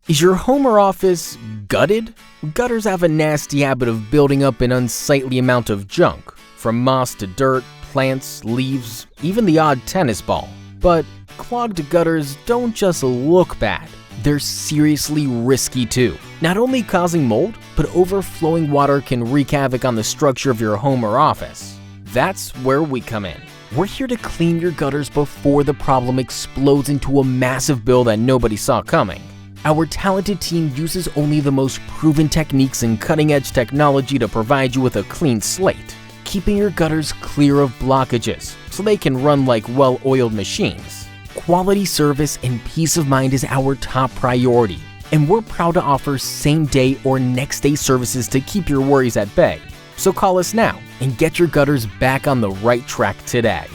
Is your home or office gutted? Gutters have a nasty habit of building up an unsightly amount of junk, from moss to dirt, plants, leaves, even the odd tennis ball. But clogged gutters don't just look bad, they're seriously risky too. Not only causing mold, but overflowing water can wreak havoc on the structure of your home or office. That's where we come in. We're here to clean your gutters before the problem explodes into a massive bill that nobody saw coming. Our talented team uses only the most proven techniques and cutting-edge technology to provide you with a clean slate, keeping your gutters clear of blockages so they can run like well-oiled machines. Quality service and peace of mind is our top priority, and we're proud to offer same-day or next-day services to keep your worries at bay. So call us now and get your gutters back on the right track today.